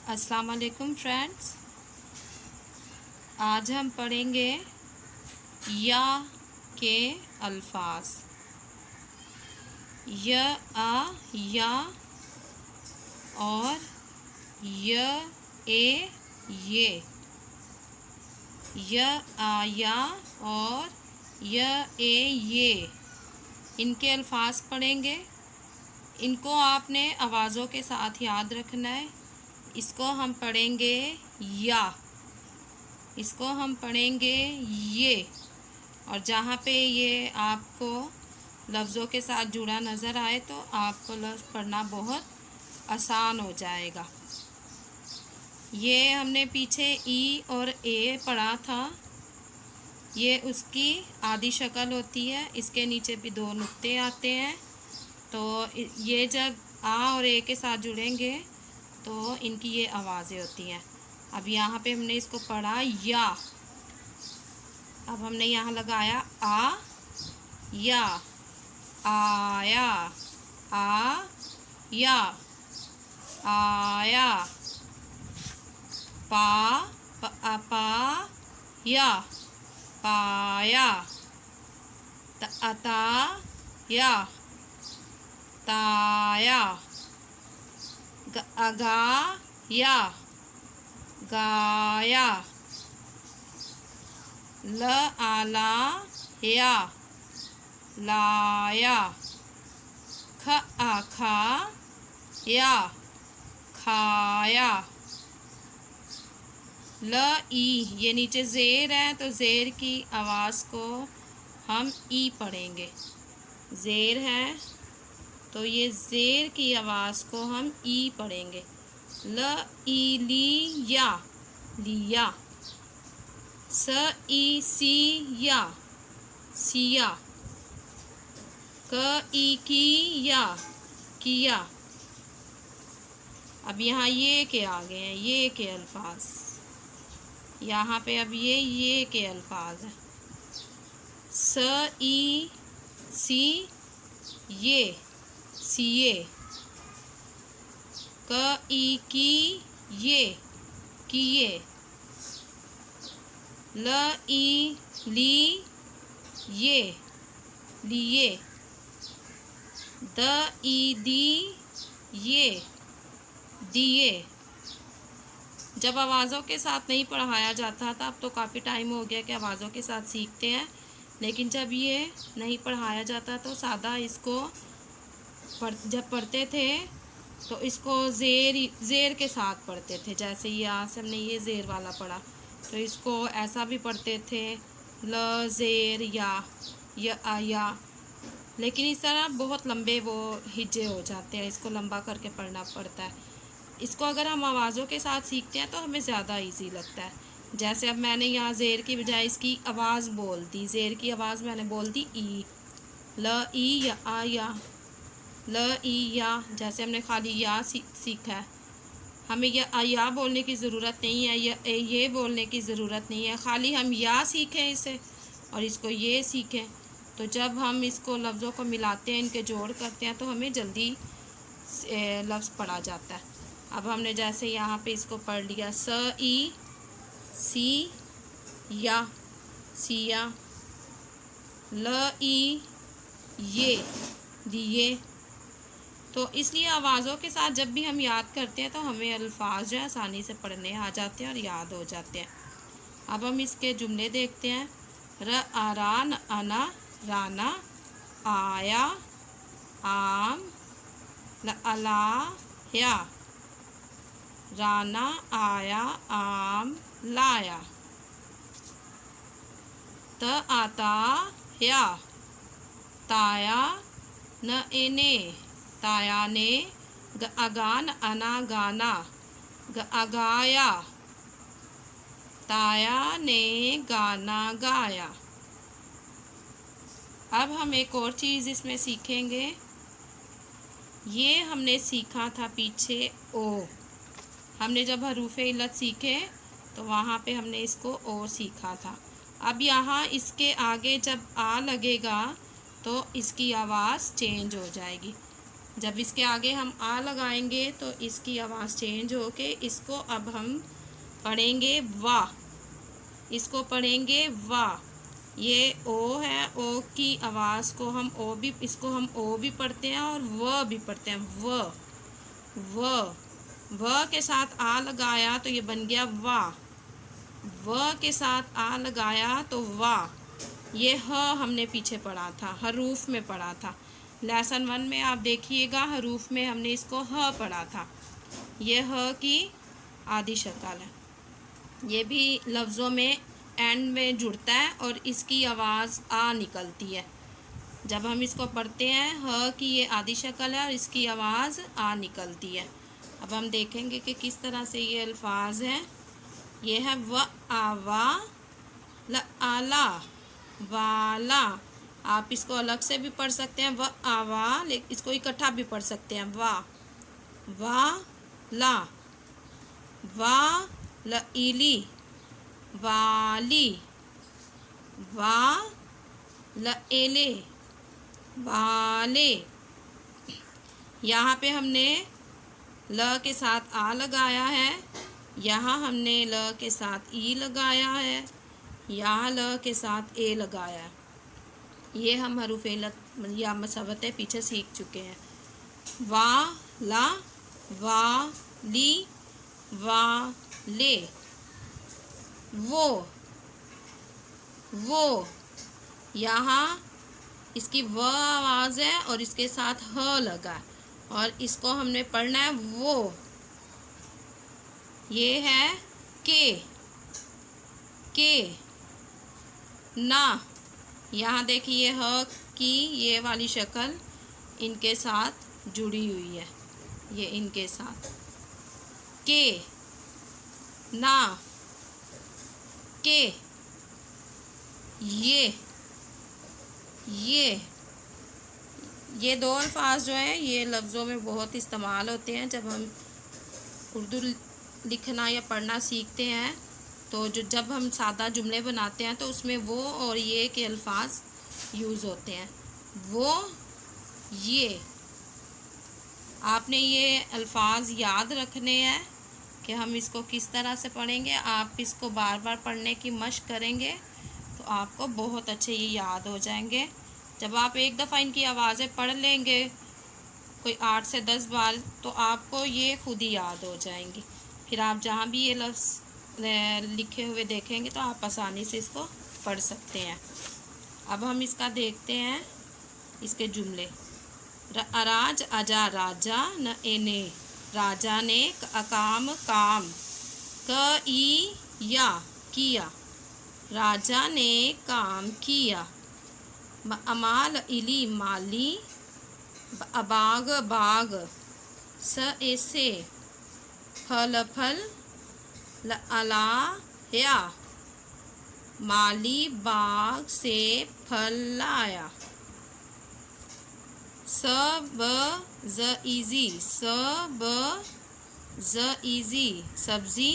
अस्सलाम वालेकुम फ्रेंड्स। आज हम पढ़ेंगे या के अल्फाज। य आ या और य ए ये। य आ या और य ए ये, इनके अल्फाज पढ़ेंगे। इनको आपने आवाज़ों के साथ याद रखना है। इसको हम पढ़ेंगे या, इसको हम पढ़ेंगे ये। और जहाँ पे ये आपको लफ्ज़ों के साथ जुड़ा नज़र आए तो आपको लफ्ज़ पढ़ना बहुत आसान हो जाएगा। ये हमने पीछे ई और ए पढ़ा था। ये उसकी आधी शक्ल होती है। इसके नीचे भी दो नुक्ते आते हैं। तो ये जब आ और ए के साथ जुड़ेंगे तो इनकी ये आवाज़ें होती हैं। अब यहाँ पे हमने इसको पढ़ा या। अब हमने यहाँ लगाया आ या, आया, आ या, आया, पा या, पाया, ता या, ताया, गाया, गाया, ल आला या, लाया, ख आखा या, खाया, ल ई, ये नीचे ज़ेर है तो ज़ेर की आवाज़ को हम ई पढ़ेंगे। ज़ेर है तो ये ज़ेर की आवाज़ को हम ई पढ़ेंगे। ल ई ली या, लिया। स ई सी या, सिया। क ई की या, किया। अब यहाँ ये के आ गए हैं, ये के अल्फाज। यहाँ पे अब ये के अल्फाज हैं। स ई सी ये, सिए। क ई की ये, किए। ल ई ली ये, लिए। द ई दी ये, दिए। जब आवाज़ों के साथ नहीं पढ़ाया जाता था, अब तो काफ़ी टाइम हो गया कि आवाज़ों के साथ सीखते हैं, लेकिन जब ये नहीं पढ़ाया जाता तो सादा इसको जब पढ़ते थे तो इसको ज़ेर के साथ पढ़ते थे। जैसे यहाँ से हमने ये ज़ेर वाला पढ़ा तो इसको ऐसा भी पढ़ते थे, ल ज़ेर या। लेकिन इस तरह बहुत लंबे वो हिज्जे हो जाते हैं, इसको लंबा करके पढ़ना पड़ता है। इसको अगर हम आवाज़ों के साथ सीखते हैं तो हमें ज़्यादा इजी लगता है। जैसे अब मैंने यहाँ ज़ेर की बजाय इसकी आवाज़ बोल दी, ज़ेर की आवाज़ मैंने बोल दी ई, ल ई या आ या, ल ई या। जैसे हमने खाली या सीखा है, हमें या बोलने की ज़रूरत नहीं है, ये बोलने की ज़रूरत नहीं है। खाली हम या सीखें इसे और इसको ये सीखें तो जब हम इसको लफ्ज़ों को मिलाते हैं, इनके जोड़ करते हैं तो हमें जल्दी लफ्ज़ पढ़ा जाता है। अब हमने जैसे यहाँ पे इसको पढ़ लिया, स ई सी या, सिया। ल ई ये, दिए। तो इसलिए आवाज़ों के साथ जब भी हम याद करते हैं तो हमें अल्फाज जो है आसानी से पढ़ने आ जाते हैं और याद हो जाते हैं। अब हम इसके जुमले देखते हैं। र आरान अना राना, आया आम, अला या, राना आया आम लाया। त आता या, ताया न एने, ताया ने, अगान अना गाना, अगाया, ताया ने गाना गाया। अब हम एक और चीज़ इसमें सीखेंगे। ये हमने सीखा था पीछे ओ, हमने जब हरूफ इल्लत सीखे तो वहाँ पे हमने इसको ओ सीखा था। अब यहाँ इसके आगे जब आ लगेगा तो इसकी आवाज़ चेंज हो जाएगी। جب اس کے آگے ہم آ لگائیں گے تو اس کی آواز چینج ہو کے اس کو اب ہم پڑھیں گے وا، اس کو پڑھیں گے وا۔ یہ او ہے، او کی آواز کو ہم او بھی، اس کو ہم او بھی پڑھتے ہیں اور و بھی پڑھتے ہیں، و کے ساتھ آ لگایا تو یہ بن گیا وا، و کے ساتھ آ لگایا تو وا۔ یہ ہ ہم نے پیچھے پڑھا تھا، حروف میں پڑھا تھا، لیسن 1 میں آپ دیکھیے گا حروف میں ہم نے اس کو ہ پڑھا تھا۔ یہ ہ کی آدھی شکل ہے، یہ بھی لفظوں میں اینڈ میں جڑتا ہے اور اس کی آواز آ نکلتی ہے۔ جب ہم اس کو پڑھتے ہیں ہ کی یہ آدھی شکل ہے اور اس کی آواز آ نکلتی ہے۔ اب ہم دیکھیں گے کہ کس طرح سے یہ الفاظ ہیں۔ یہ ہے و آوا لا والا، آپ اس کو الگ سے بھی پڑھ سکتے ہیں و آوا، لیکن اس کو اکٹھا بھی پڑھ سکتے ہیں وا لا، وا لئلی والی، وا لئلے والے۔ یہاں پہ ہم نے ل کے ساتھ آ لگایا ہے، یہاں ہم نے ل کے ساتھ ای لگایا ہے، یہاں ل کے ساتھ اے لگایا ہے۔ یہ ہم حروف علت یا مسبتیں پیچھے سیکھ چکے ہیں۔ وا لا، وا لی، وا لے، وہ یہاں اس کی و آواز ہے اور اس کے ساتھ ہ لگا ہے اور اس کو ہم نے پڑھنا ہے وہ۔ یہ ہے کہ نہ، یہاں دیکھیے ہ کی یہ والی شکل ان کے ساتھ جڑی ہوئی ہے، یہ ان کے ساتھ کہ نہ، کہ یہ دو الفاظ جو ہیں یہ لفظوں میں بہت استعمال ہوتے ہیں۔ جب ہم اردو لکھنا یا پڑھنا سیکھتے ہیں تو جب ہم سادہ جملے بناتے ہیں تو اس میں وہ اور یہ کے الفاظ یوز ہوتے ہیں۔ وہ، یہ، آپ نے یہ الفاظ یاد رکھنے ہیں کہ ہم اس کو کس طرح سے پڑھیں گے۔ آپ اس کو بار بار پڑھنے کی مشق کریں گے تو آپ کو بہت اچھے یہ یاد ہو جائیں گے۔ جب آپ ایک دفعہ ان کی آوازیں پڑھ لیں گے کوئی 8 سے 10 بار تو آپ کو یہ خود ہی یاد ہو جائیں گی، پھر آپ جہاں بھی یہ لفظ لکھے ہوئے دیکھیں گے تو آپ آسانی سے اس کو پڑھ سکتے ہیں۔ اب ہم اس کا دیکھتے ہیں اس کے جملے۔ اراج اجا راجا نہ انے، راجا نے اقام کام، یا کیا، راجا نے کام کیا، امال علی مالی، باغ باغ، سے پھل پھل، لایا مالی باغ سے پھل لایا، ایزی سبزی،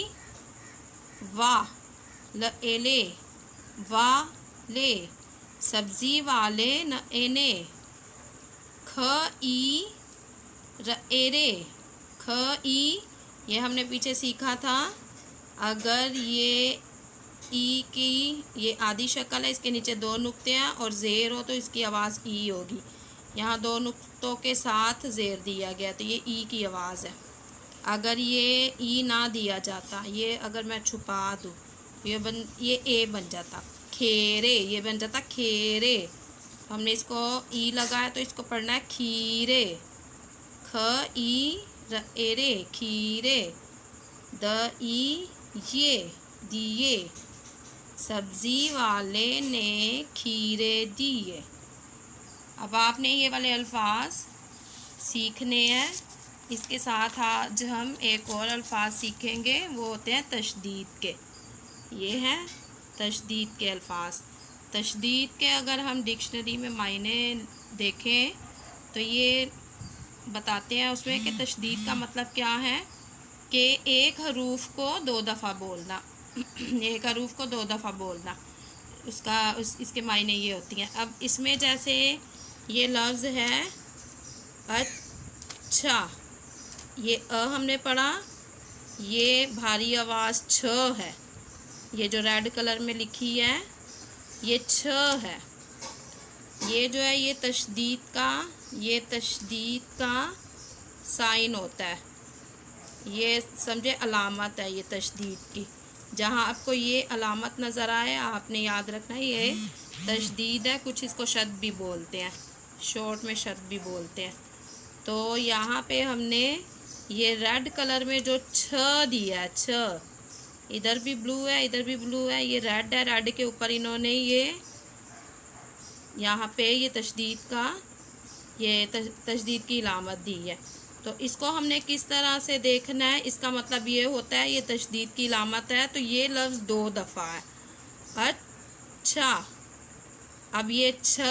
لے سبزی والے، انے یہ ہم نے پیچھے سیکھا تھا، اگر یہ ای کی یہ آدھی شکل ہے، اس کے نیچے 2 نقطے ہیں اور زیر ہو تو اس کی آواز ای ہوگی، یہاں 2 نقطوں کے ساتھ زیر دیا گیا تو یہ ای کی آواز ہے۔ اگر یہ ای نہ دیا جاتا، یہ اگر میں چھپا دوں یہ اے بن جاتا، کھیرے، یہ بن جاتا کھیرے، ہم نے اس کو ای لگایا تو اس کو پڑھنا ہے کھیرے، کھیرے، دیے، سبزی والے نے کھیرے دیے۔ اب آپ نے یہ والے الفاظ سیکھنے ہیں، اس کے ساتھ آج ہم ایک اور الفاظ سیکھیں گے، وہ ہوتے ہیں تشدید کے۔ یہ ہیں تشدید کے الفاظ۔ تشدید کے اگر ہم ڈکشنری میں معنی دیکھیں تو یہ بتاتے ہیں اس میں کہ تشدید کا مطلب کیا ہے کہ ایک حروف کو 2 دفعہ بولنا، ایک حروف کو 2 دفعہ بولنا، اس کے معنی یہ ہوتی ہیں۔ اب اس میں جیسے یہ لفظ ہے अच्छा, ये हم ने पढ़ा, ये भारी आवाज़ छ है, ये जो रेड कलर में लिखी है ये छ है। ये जो है ये तशदीद का साइन होता है, ये समझे अलामत है ये तशदीद की। जहाँ आपको ये अलामत नज़र आए आपने याद रखना है ये तशदीद है। कुछ इसको शद भी बोलते हैं, शॉर्ट में शद भी बोलते हैं। तो यहाँ पे हमने ये रेड कलर में जो छ दिया है, छ, इधर भी ब्लू है इधर भी ब्लू है, ये रेड है, रेड के ऊपर इन्होंने ये यहाँ पे ये तशदीद का ये तशदीद की इलामत दी है। तो इसको हमने किस तरह से देखना है, इसका मतलब ये होता है ये तशदीद की इलामत है तो ये लफ्ज़ 2 दफ़ा है। अच्छा, अब ये छ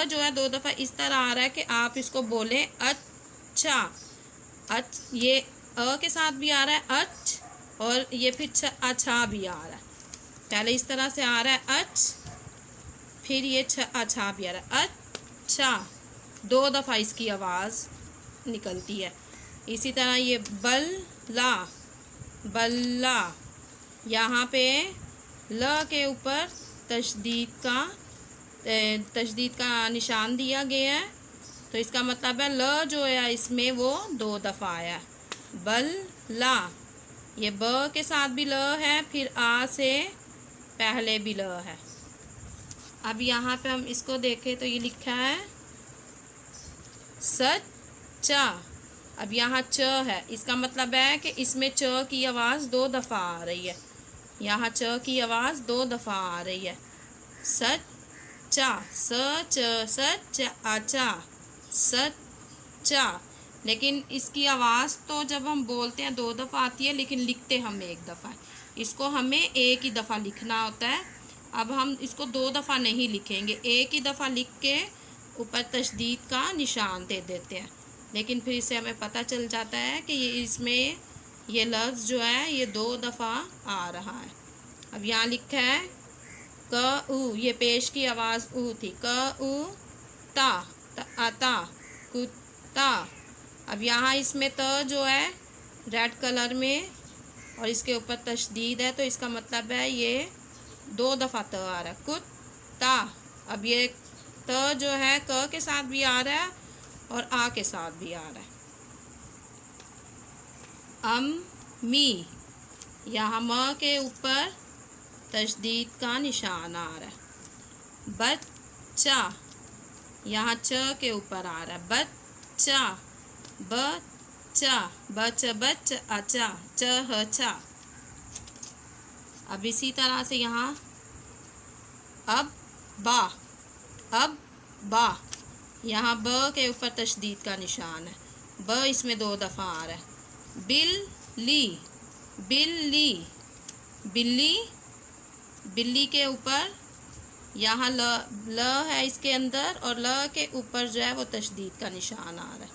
जो है 2 दफ़ा इस तरह आ रहा है कि आप इसको बोलें अच्छा। ये के साथ भी आ रहा है अच, और ये फिर अच्छा भी आ रहा है। पहले इस तरह से आ रहा है अच, फिर ये अच्छा भी आ रहा है अच्छा। 2 दफ़ा इसकी आवाज़ निकलती है। इसी तरह ये बल्ला, यहाँ पे ल के ऊपर तशदीद का निशान दिया गया है, तो इसका मतलब है ल जो है इसमें वो 2 दफ़ा आया। बल्ला, ये ब के साथ भी ल है, फिर आ से पहले भी ल है। अब यहाँ पे हम इसको देखें तो ये लिखा है सच्चा। अब यहाँ च है, इसका मतलब है कि इसमें च की आवाज़ 2 दफ़ा आ रही है। यहाँ च की आवाज़ 2 दफ़ा आ रही है। सच्चा, सच अच्छा, सच्चा। लेकिन इसकी आवाज़ तो जब हम बोलते हैं 2 दफ़ा आती है, लेकिन लिखते हम 1 दफ़ा है। इसको हमें एक ही दफ़ा लिखना होता है। अब हम इसको 2 दफ़ा नहीं लिखेंगे, एक ही दफ़ा लिख के ऊपर तशदीद का निशान दे देते हैं। लेकिन फिर इससे हमें पता चल जाता है कि ये इसमें ये लफ्ज़ जो है ये 2 दफ़ा आ रहा है। अब यहाँ लिखा है क उ, ये पेश की आवाज़ उ थी, क उ ता, आता कुत्ता। अब यहाँ इसमें त जो है रेड कलर में और इसके ऊपर तशदीद है, तो इसका मतलब है ये 2 दफ़ा त आ रहा है, कुत्ता। अब ये त जो है क के साथ भी आ रहा है और आ के साथ भी आ रहा है। अम्मी, यहाँ म के ऊपर तशदीद का निशान आ रहा है। बच्चा, यहाँ च के ऊपर आ रहा है, बच्चा, बच अच्छा, चा। अब इसी तरह से यहाँ अब बा, यहाँ ब के ऊपर तशदीद का निशान है, ब इसमें 2 दफ़ा आ रहा है। बिल्ली के ऊपर यहाँ ल है इसके अंदर, और ल के ऊपर जो है वो तशदीद का निशान आ रहा है।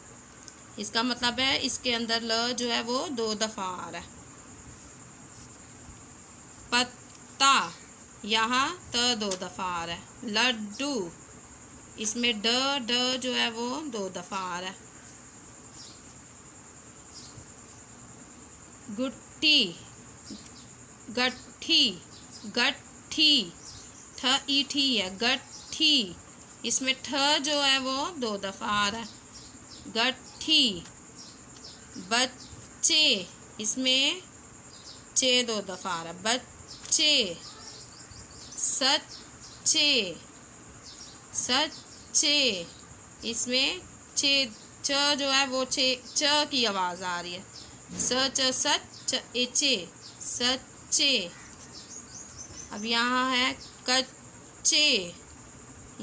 इसका मतलब है इसके अंदर ल जो है वो 2 दफ़ा आ रहा है। पत्ता, यहाँ त 2 दफ़ा आ रहा है। लड्डू, इसमें ड जो है वो 2 दफ़ा आ रहा है। गट्ठी, ठ ई ठी है, गट्ठी, इसमें ठ जो है वो 2 दफ़ा आ रहा है। गट्ठी। बच्चे, इसमें चे 2 दफ़ा आ रहा है, बच्चे। सच्चे, इसमें च जो है वो च की आवाज़ आ रही है, सच्चे। अब यहाँ है कच्चे,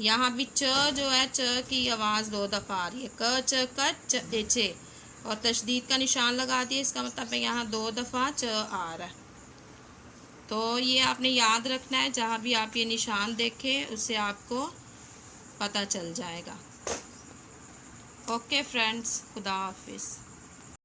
यहाँ भी च जो है च की आवाज़ 2 दफ़ा आ रही है, कच्चे, और तशदीद का निशान लगा दिया, इसका मतलब है यहाँ 2 दफ़ा च आ रहा है। तो ये आपने याद रखना है, जहाँ भी आप ये निशान देखें उससे आपको पता चल जाएगा। ओके फ्रेंड्स, खुदा हाफिज़।